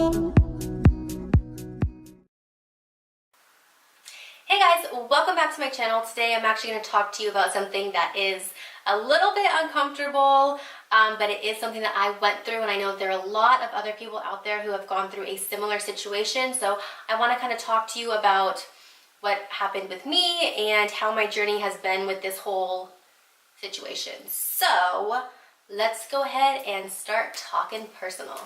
Hey guys, welcome back to my channel. Today I'm actually going to talk to you about something that is a little bit uncomfortable, but it is something that I went through, and I know there are a lot of other people out there who have gone through a similar situation. So I want to kind of talk to you about what happened with me and how my journey has been with this whole situation. So let's go ahead and start talking personal.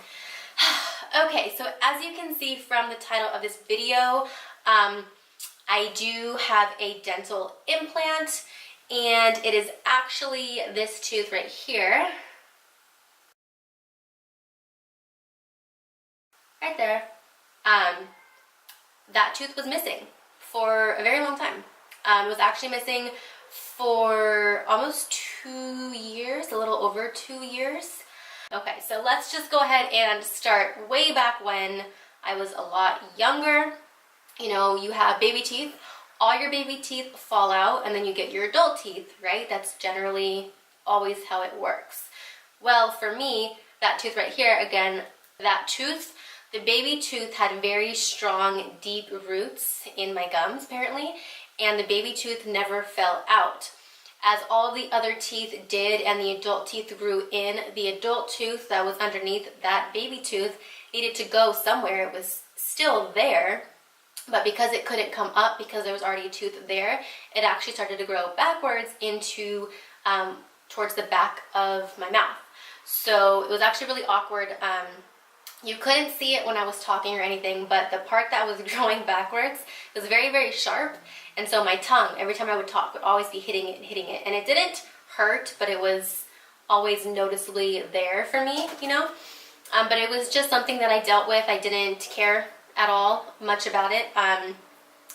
Okay, so as you can see from the title of this video, I do have a dental implant, and it is actually this tooth right here. Right there. That tooth was missing for a very long time. It was actually missing for almost 2 years, a little over 2 years. Okay, so let's just go ahead and start way back when I was a lot younger. You know, you have baby teeth, all your baby teeth fall out, and then you get your adult teeth, right? That's generally always how it works. Well, for me, that tooth right here, again, that tooth, the baby tooth had very strong, deep roots in my gums, apparently, and the baby tooth never fell out. As all the other teeth did and the adult teeth grew in, the adult tooth that was underneath that baby tooth needed to go somewhere. It was still there, but because it couldn't come up because there was already a tooth there, it actually started to grow backwards into towards the back of my mouth. So it was actually really awkward. You couldn't see it when I was talking or anything, but the part that was growing backwards was very, very sharp. And so my tongue, every time I would talk, would always be hitting it and hitting it. And it didn't hurt, but it was always noticeably there for me, you know? But it was just something that I dealt with. I didn't care at all much about it,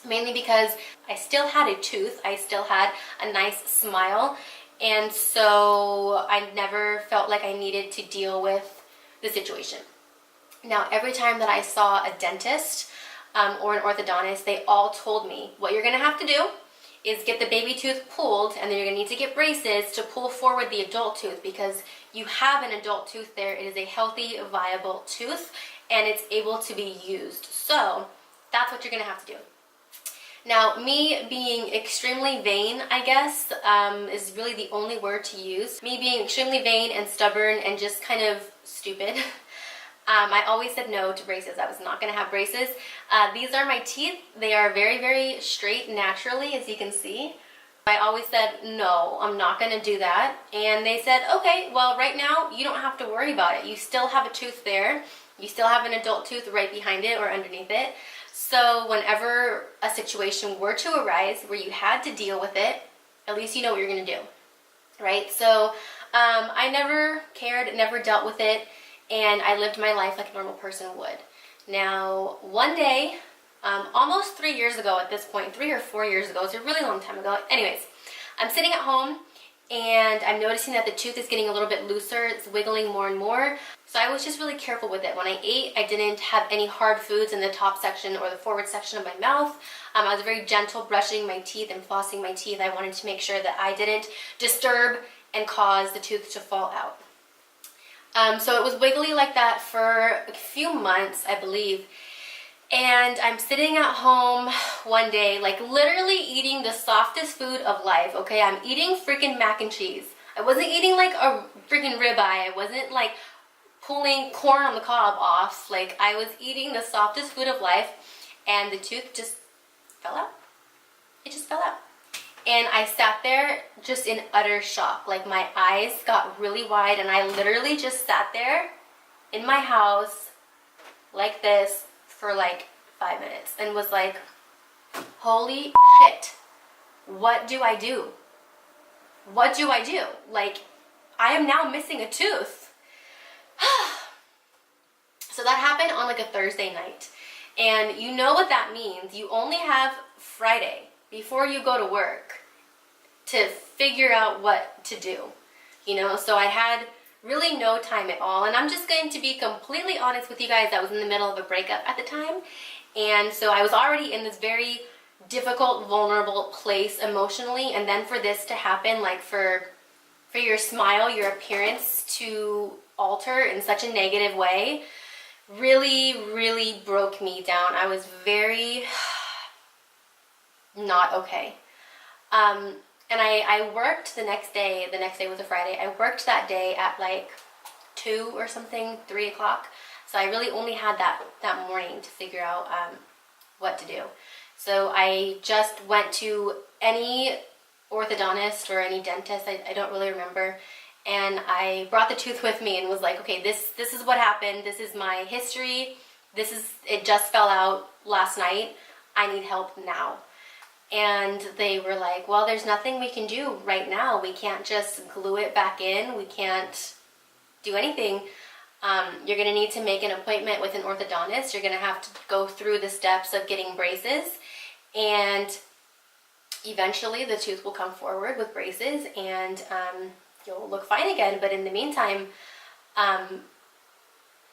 mainly because I still had a tooth. I still had a nice smile. And so I never felt like I needed to deal with the situation. Now, every time that I saw a dentist or an orthodontist, they all told me, what you're going to have to do is get the baby tooth pulled, and then you're going to need to get braces to pull forward the adult tooth, because you have an adult tooth there. It is a healthy, viable tooth, and it's able to be used. So that's what you're going to have to do. Now, me being extremely vain, I guess, is really the only word to use. Me being extremely vain and stubborn and just kind of stupid. I always said no to braces. I was not going to have braces. These are my teeth. They are very, very straight naturally, as you can see. I always said, no, I'm not going to do that. And they said, okay, well, right now, you don't have to worry about it. You still have a tooth there. You still have an adult tooth right behind it or underneath it. So whenever a situation were to arise where you had to deal with it, at least you know what you're going to do, right? So I never cared, never dealt with it. And I lived my life like a normal person would. Now, one day, almost 3 years ago at this point, 3 or 4 years ago, it's a really long time ago. Anyways, I'm sitting at home and I'm noticing that the tooth is getting a little bit looser. It's wiggling more and more. So I was just really careful with it. When I ate, I didn't have any hard foods in the top section or the forward section of my mouth. I was very gentle brushing my teeth and flossing my teeth. I wanted to make sure that I didn't disturb and cause the tooth to fall out. So it was wiggly like that for a few months, I believe. And I'm sitting at home one day, like literally eating the softest food of life, okay? I'm eating freaking mac and cheese. I wasn't eating like a freaking ribeye. I wasn't like pulling corn on the cob off. Like, I was eating the softest food of life, and the tooth just fell out. It just fell out. And I sat there just in utter shock. Like, my eyes got really wide, and I literally just sat there in my house like this for like 5 minutes and was like, holy shit, what do I do? What do I do? Like, I am now missing a tooth. So that happened on like a Thursday night. And you know what that means. You only have Friday before you go to work to figure out what to do, you know? So I had really no time at all. And I'm just going to be completely honest with you guys. I was in the middle of a breakup at the time. And so I was already in this very difficult, vulnerable place emotionally. And then for this to happen, like for your smile, your appearance to alter in such a negative way, really broke me down. I was very not okay. And I worked the next day was a Friday. I worked that day at like 2 or something, 3 o'clock. So I really only had that morning to figure out what to do. So I just went to any orthodontist or any dentist, I don't really remember, and I brought the tooth with me and was like, okay, this is what happened, this is my history, it just fell out last night, I need help now. And they were like, well, there's nothing we can do right now, we can't just glue it back in, we can't do anything. You're going to need to make an appointment with an orthodontist. You're going to have to go through the steps of getting braces, and eventually the tooth will come forward with braces, and you'll look fine again. But in the meantime,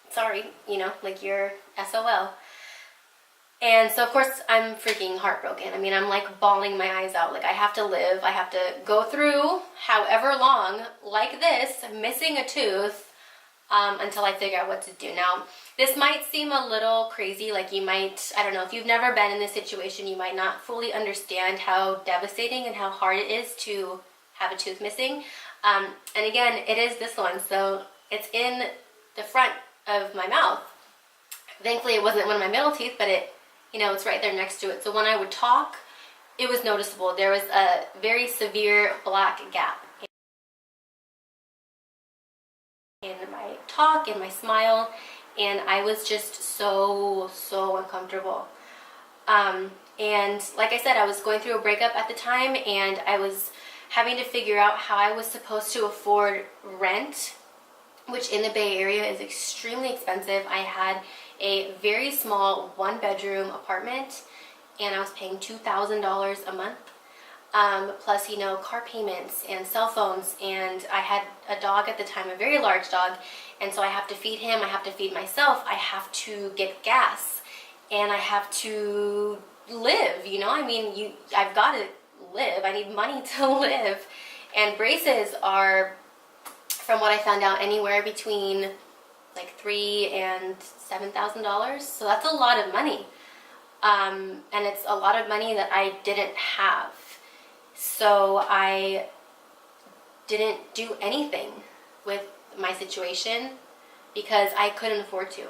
sorry, you know, like you're SOL. And so of course I'm freaking heartbroken. I mean, I'm like bawling my eyes out. Like I have to live, I have to go through however long like this, missing a tooth, until I figure out what to do. Now, this might seem a little crazy, like you might, I don't know, if you've never been in this situation, you might not fully understand how devastating and how hard it is to have a tooth missing. And again, it is this one, so it's in the front of my mouth. Thankfully, it wasn't one of my middle teeth, but it, you know, it's right there next to it. So when I would talk, it was noticeable. There was a very severe black gap in my talk, in my smile, and I was just so uncomfortable. And like I said, I was going through a breakup at the time, and I was having to figure out how I was supposed to afford rent, which in the Bay Area is extremely expensive. I had a very small 1-bedroom apartment, and I was paying $2,000 a month. Plus, you know, car payments and cell phones, and I had a dog at the time, a very large dog, and so I have to feed him, I have to feed myself, I have to get gas, and I have to live, you know, I mean, I've got to live, I need money to live, and braces are, from what I found out, anywhere between like $3,000 and $7,000, so that's a lot of money, and it's a lot of money that I didn't have. So I didn't do anything with my situation because I couldn't afford to.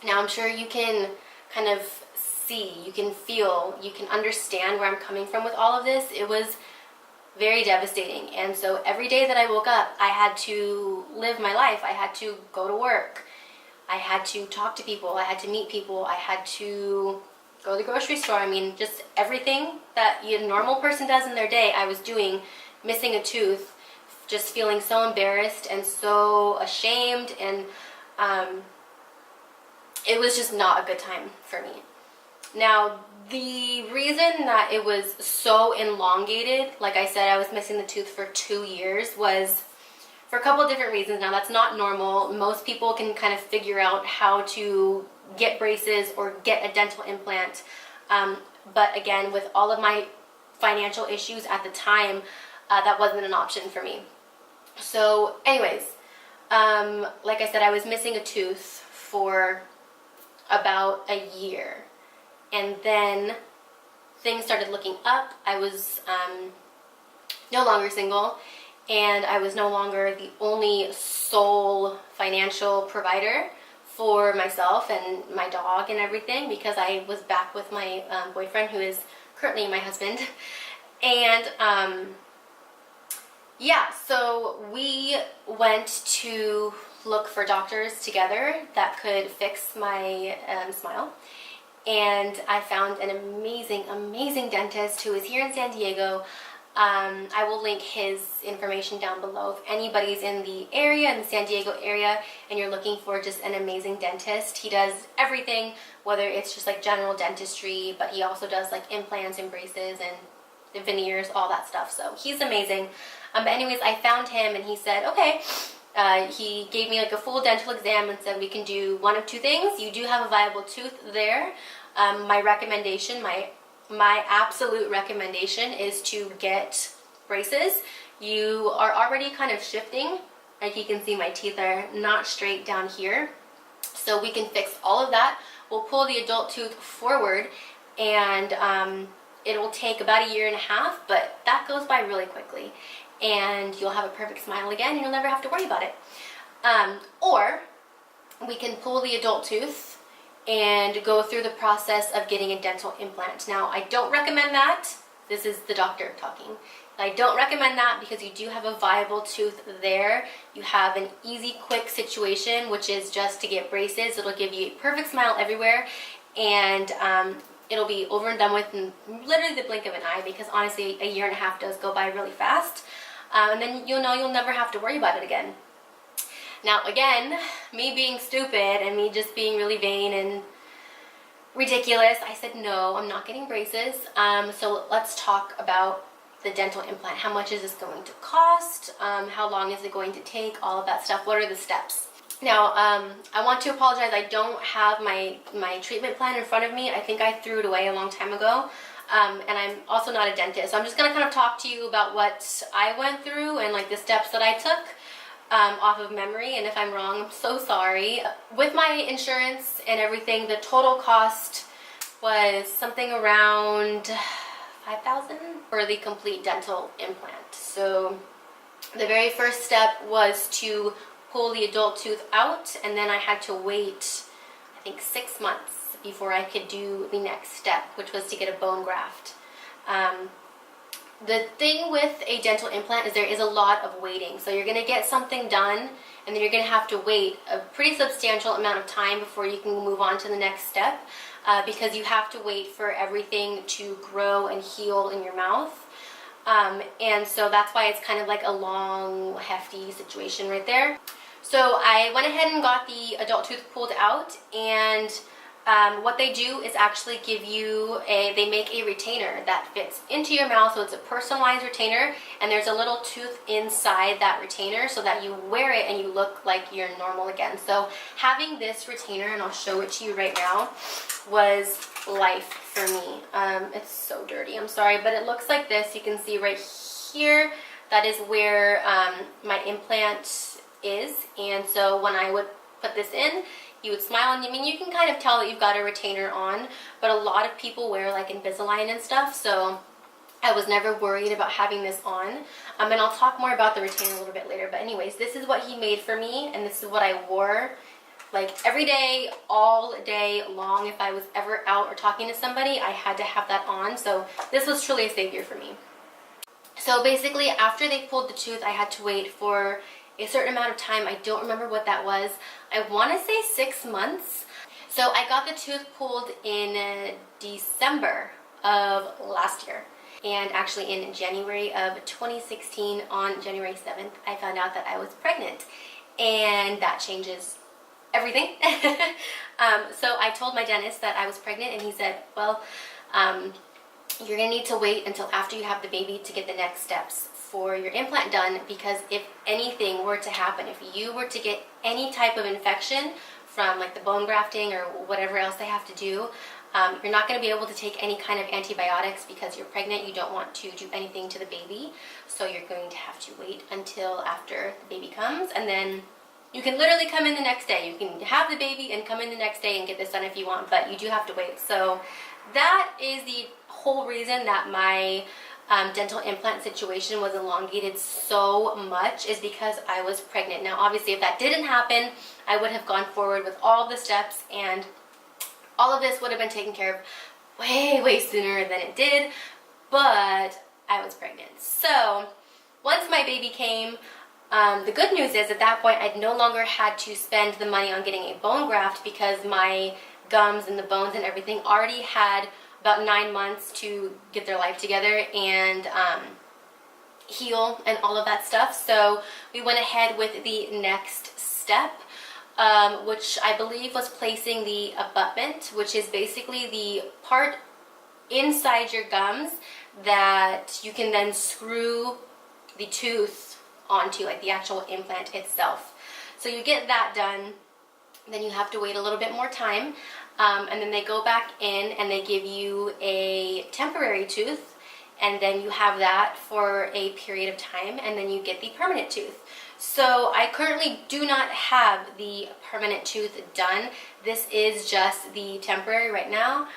Now I'm sure you can kind of see, you can feel, you can understand where I'm coming from with all of this. It was very devastating, and so every day that I woke up, I had to live my life. I had to go to work, I had to talk to people, I had to meet people, I had to go to the grocery store. I mean, just everything that a normal person does in their day, I was doing, missing a tooth, just feeling so embarrassed and so ashamed, and it was just not a good time for me. Now, the reason that it was so elongated, like I said, I was missing the tooth for 2 years, was for a couple of different reasons. Now, that's not normal. Most people can kind of figure out how to get braces or get a dental implant, but again, with all of my financial issues at the time, that wasn't an option for me. So anyways, like I said, I was missing a tooth for about a year, and then things started looking up. I was no longer single, and I was no longer the only sole financial provider for myself and my dog and everything, because I was back with my boyfriend, who is currently my husband. And yeah, so we went to look for doctors together that could fix my smile, and I found an amazing dentist who is here in San Diego. I will link his information down below. If anybody's in the area, in the San Diego area, and you're looking for just an amazing dentist, he does everything, whether it's just like general dentistry, but he also does like implants and braces and veneers, all that stuff. So he's amazing. But anyways, I found him, and he said, okay, he gave me like a full dental exam and said, we can do one of two things. You do have a viable tooth there. My recommendation, my absolute recommendation is to get braces. You are already kind of shifting. Like you can see, my teeth are not straight down here. So we can fix all of that. We'll pull the adult tooth forward, and it will take about 1.5 years, but that goes by really quickly. And you'll have a perfect smile again, and you'll never have to worry about it. Or we can pull the adult tooth and go through the process of getting a dental implant. Now, I don't recommend that. This is the doctor talking. I don't recommend that because you do have a viable tooth there. You have an easy, quick situation, which is just to get braces. It'll give you a perfect smile everywhere, and it'll be over and done with in literally the blink of an eye, because honestly, 1.5 years does go by really fast. And then you'll know you'll never have to worry about it again. Now, again, me being stupid and me just being really vain and ridiculous, I said, no, I'm not getting braces. So let's talk about the dental implant. How much is this going to cost? How long is it going to take? All of that stuff. What are the steps? Now, I want to apologize. I don't have my treatment plan in front of me. I think I threw it away a long time ago. And I'm also not a dentist. So I'm just going to kind of talk to you about what I went through and like the steps that I took off of memory. And if I'm wrong, I'm so sorry. With my insurance and everything, the total cost was something around $5,000 for the complete dental implant. So the very first step was to pull the adult tooth out, and then I had to wait, I think, 6 months before I could do the next step, which was to get a bone graft. The thing with a dental implant is there is a lot of waiting. So you're going to get something done, and then you're going to have to wait a pretty substantial amount of time before you can move on to the next step, because you have to wait for everything to grow and heal in your mouth. And so that's why it's kind of like a long, hefty situation right there. So I went ahead and got the adult tooth pulled out, and what they do is actually give you they make a retainer that fits into your mouth. So it's a personalized retainer, and there's a little tooth inside that retainer so that you wear it and you look like you're normal again. So having this retainer, and I'll show it to you right now, was life for me. It's so dirty, I'm sorry, but it looks like this. You can see right here, that is where my implant is. And so when I would put this in, you would smile, and I mean, you can kind of tell that you've got a retainer on, but a lot of people wear like Invisalign and stuff, so I was never worried about having this on. And I'll talk more about the retainer a little bit later, but anyways, this is what he made for me, and this is what I wore like every day, all day long. If I was ever out or talking to somebody, I had to have that on, so this was truly a savior for me. So basically, after they pulled the tooth, I had to wait for a certain amount of time. I don't remember what that was. I want to say 6 months. So I got the tooth pulled in December of last year. And actually in January of 2016, on January 7th, I found out that I was pregnant. And that changes everything. So I told my dentist that I was pregnant, and he said, well, you're going to need to wait until after you have the baby to get the next steps for your implant done, because if anything were to happen, if you were to get any type of infection from like the bone grafting or whatever else they have to do, you're not going to be able to take any kind of antibiotics because you're pregnant. You don't want to do anything to the baby, so you're going to have to wait until after the baby comes, and then you can literally come in the next day. You can have the baby and come in the next day and get this done if you want, but you do have to wait. So that is the whole reason that my dental implant situation was elongated so much, is because I was pregnant. Now, obviously, if that didn't happen, I would have gone forward with all of the steps, and all of this would have been taken care of way, way sooner than it did, but I was pregnant. So once my baby came, the good news is at that point, I no longer had to spend the money on getting a bone graft, because my gums and the bones and everything already had about 9 months to get their life together and heal and all of that stuff. So we went ahead with the next step, which I believe was placing the abutment, which is basically the part inside your gums that you can then screw the tooth onto, like the actual implant itself. So you get that done, then you have to wait a little bit more time. And then they go back in and they give you a temporary tooth, and then you have that for a period of time, and then you get the permanent tooth. So I currently do not have the permanent tooth done. This is just the temporary right now.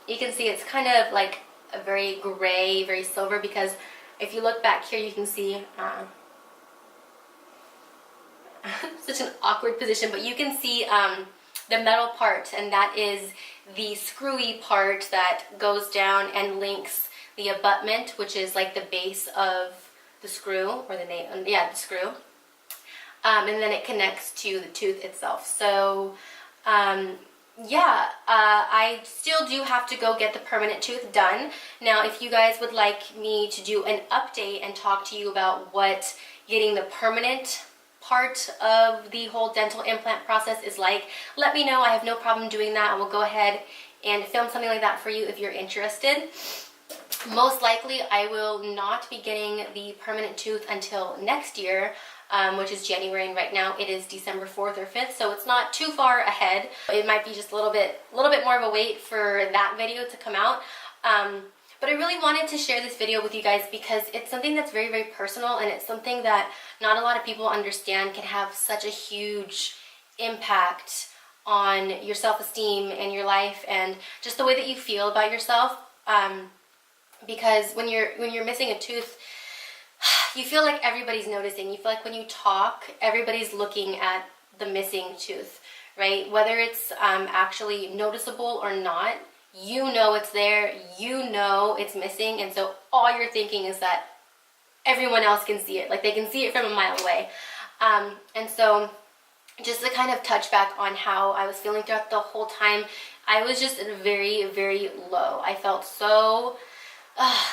You can see it's kind of like a very gray, very silver, because if you look back here, you can see such an awkward position, but you can see the metal part, and that is the screwy part that goes down and links the abutment, which is like the base of the screw, or the name, yeah, the screw, and then it connects to the tooth itself. So yeah, I still do have to go get the permanent tooth done. Now, if you guys would like me to do an update and talk to you about what getting the permanent part of the whole dental implant process is like, let me know. I have no problem doing that. I will go ahead and film something like that for you if you're interested. Most likely I will not be getting the permanent tooth until next year, which is January, and right now it is December 4th or 5th, so it's not too far ahead. It might be just a little bit more of a wait for that video to come out. But I really wanted to share this video with you guys because it's something that's very, very personal, and it's something that not a lot of people understand can have such a huge impact on your self-esteem and your life and just the way that you feel about yourself. Because when you're missing a tooth, you feel like everybody's noticing. You feel like when you talk, everybody's looking at the missing tooth, right? Whether it's actually noticeable or not, you know it's there, you know it's missing, and so all you're thinking is that everyone else can see it. Like, they can see it from a mile away. And so just to kind of touch back on how I was feeling throughout the whole time, I was just very, very low. I felt so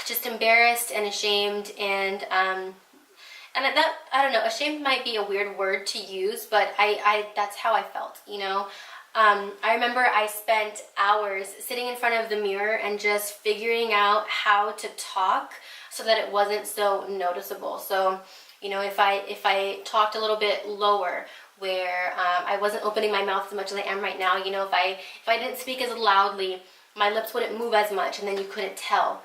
just embarrassed and ashamed, and that, I don't know, ashamed might be a weird word to use, but I that's how I felt, you know. I remember I spent hours sitting in front of the mirror and just figuring out how to talk so that it wasn't so noticeable. So, you know, if I talked a little bit lower, where I wasn't opening my mouth as much as I am right now, you know, if I didn't speak as loudly, my lips wouldn't move as much, and then you couldn't tell.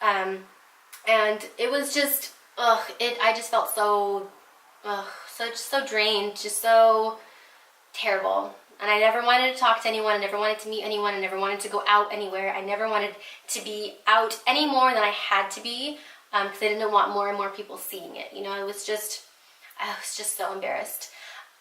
And it was just, I just felt so drained, just so terrible. And I never wanted to talk to anyone, I never wanted to meet anyone, I never wanted to go out anywhere. I never wanted to be out any more than I had to be, because I didn't want more and more people seeing it. You know, I was just so embarrassed.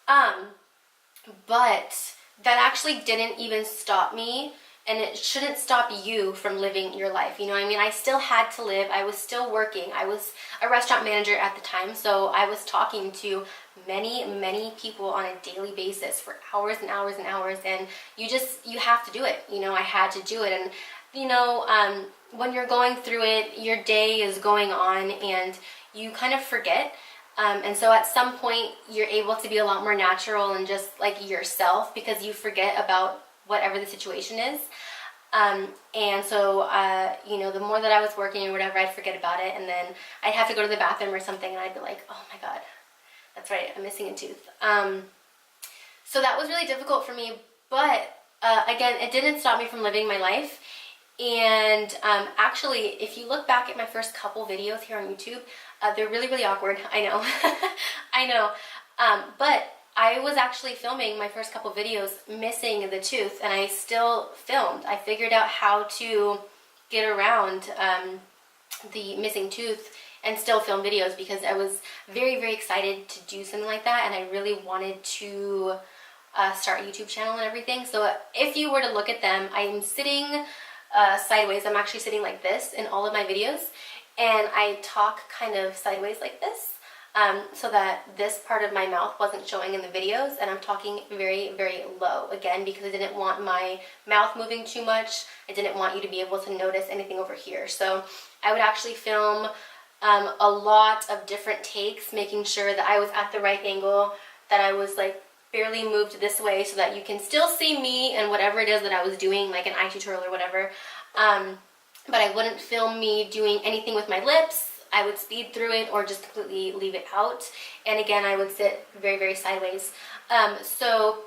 But that actually didn't even stop me, and it shouldn't stop you from living your life. You know what I mean? I still had to live. I was still working. I was a restaurant manager at the time, so I was talking to many, many people on a daily basis for hours and hours and hours, and you have to do it. You know, I had to do it. And, you know, when you're going through it, your day is going on, and you kind of forget. And so at some point, you're able to be a lot more natural and just like yourself, because you forget about whatever the situation is. And so, you know, the more that I was working or whatever, I'd forget about it, and then I'd have to go to the bathroom or something, and I'd be like, oh my God, that's right, I'm missing a tooth. So that was really difficult for me, but again, it didn't stop me from living my life. And actually, if you look back at my first couple videos here on YouTube, they're really, really awkward, I know. I know, but I was actually filming my first couple videos missing the tooth, and I still filmed. I figured out how to get around the missing tooth and still film videos, because I was very, very excited to do something like that, and I really wanted to start a YouTube channel and everything. So if you were to look at them, I'm sitting sideways. I'm actually sitting like this in all of my videos, and I talk kind of sideways like this. So that this part of my mouth wasn't showing in the videos, and I'm talking very, very low, again, because I didn't want my mouth moving too much. I didn't want you to be able to notice anything over here. So I would actually film a lot of different takes, making sure that I was at the right angle, that I was like barely moved this way, so that you can still see me and whatever it is that I was doing, like an eye tutorial or whatever. But I wouldn't film me doing anything with my lips. I would speed through it or just completely leave it out. And again, I would sit very, very sideways. So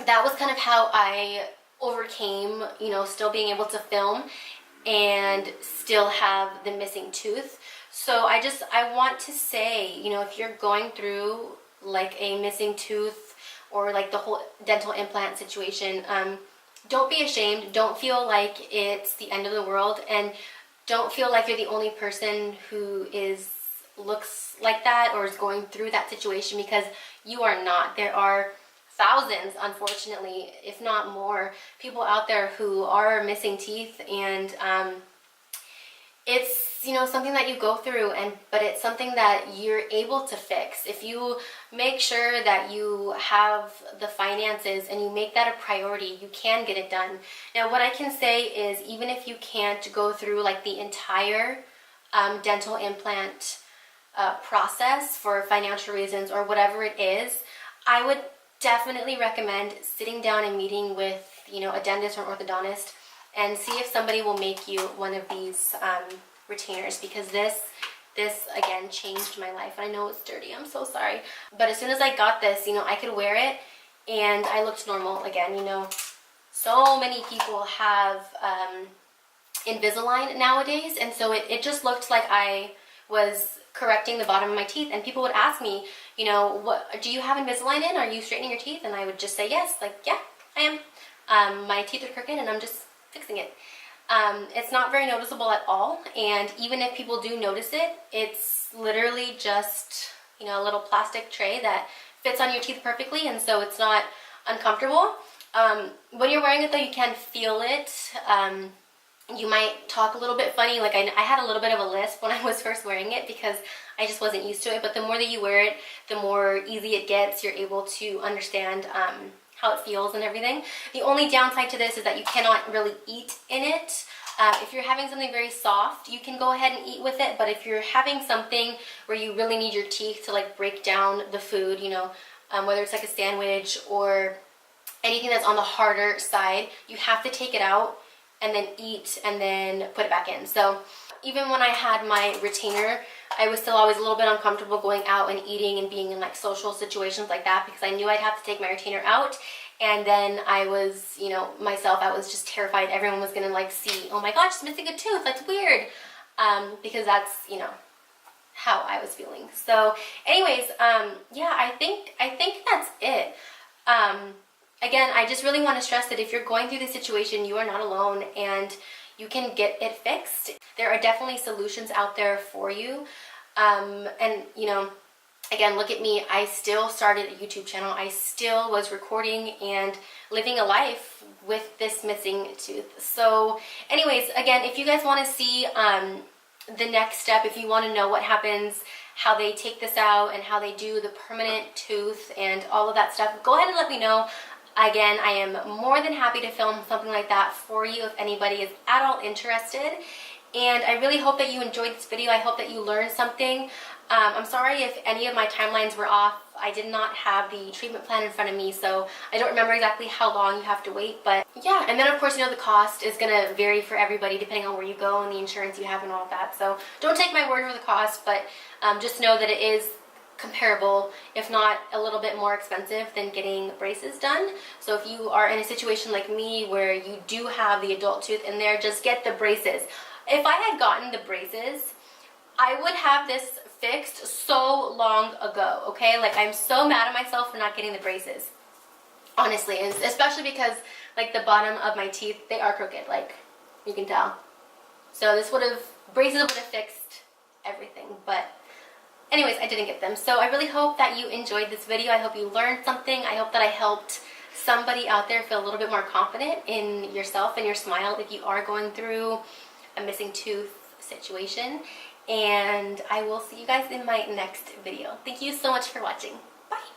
that was kind of how I overcame, you know, still being able to film and still have the missing tooth. So I want to say, you know, if you're going through like a missing tooth or like the whole dental implant situation, don't be ashamed. Don't feel like it's the end of the world, and don't feel like you're the only person who looks like that or is going through that situation, because you are not. There are thousands, unfortunately, if not more, people out there who are missing teeth, and it's, you know, something that you go through, but it's something that you're able to fix if you make sure that you have the finances and you make that a priority. You can get it done. Now, what I can say is, even if you can't go through like the entire dental implant process for financial reasons or whatever it is, I would definitely recommend sitting down and meeting with, you know, a dentist or orthodontist and see if somebody will make you one of these retainers, because this again changed my life. I know it's dirty, I'm so sorry, but as soon as I got this, you know, I could wear it and I looked normal again. You know, so many people have Invisalign nowadays, and so it just looked like I was correcting the bottom of my teeth, and people would ask me, you know, what do you have Invisalign in? Are you straightening your teeth? And I would just say yes, like, yeah, I am. My teeth are crooked and I'm just fixing it. It's not very noticeable at all, and even if people do notice it, it's literally just, you know, a little plastic tray that fits on your teeth perfectly, and so it's not uncomfortable. When you're wearing it though, you can feel it. You might talk a little bit funny. Like I had a little bit of a lisp when I was first wearing it because I just wasn't used to it, but the more that you wear it, the more easy it gets. You're able to understand how it feels and everything. The only downside to this is that you cannot really eat in it. If you're having something very soft, you can go ahead and eat with it, but if you're having something where you really need your teeth to like break down the food, you know, whether it's like a sandwich or anything that's on the harder side, you have to take it out and then eat and then put it back in. So even when I had my retainer, I was still always a little bit uncomfortable going out and eating and being in like social situations like that, because I knew I'd have to take my retainer out, and then I was, you know, myself, I was just terrified everyone was gonna like see, oh my gosh, she's missing a tooth, that's weird, because that's, you know, how I was feeling. So anyways, yeah, I think that's it. Again, I just really want to stress that if you're going through this situation, you are not alone, and you can get it fixed. There are definitely solutions out there for you. And, you know, again, look at me. I still started a YouTube channel. I still was recording and living a life with this missing tooth. So anyways, again, if you guys want to see the next step, if you want to know what happens, how they take this out and how they do the permanent tooth and all of that stuff, go ahead and let me know. Again, I am more than happy to film something like that for you if anybody is at all interested. And I really hope that you enjoyed this video. I hope that you learned something. I'm sorry if any of my timelines were off. I did not have the treatment plan in front of me, so I don't remember exactly how long you have to wait. But yeah, and then of course, you know, the cost is going to vary for everybody depending on where you go and the insurance you have and all of that. So don't take my word for the cost, but just know that it is comparable, if not a little bit more expensive than getting braces done. So if you are in a situation like me where you do have the adult tooth in there, just get the braces. If I had gotten the braces, I would have this fixed so long ago, okay? Like, I'm so mad at myself for not getting the braces, honestly, and especially because like the bottom of my teeth, they are crooked, like you can tell. So braces would have fixed everything, but anyways, I didn't get them. So I really hope that you enjoyed this video. I hope you learned something. I hope that I helped somebody out there feel a little bit more confident in yourself and your smile if you are going through a missing tooth situation. And I will see you guys in my next video. Thank you so much for watching. Bye.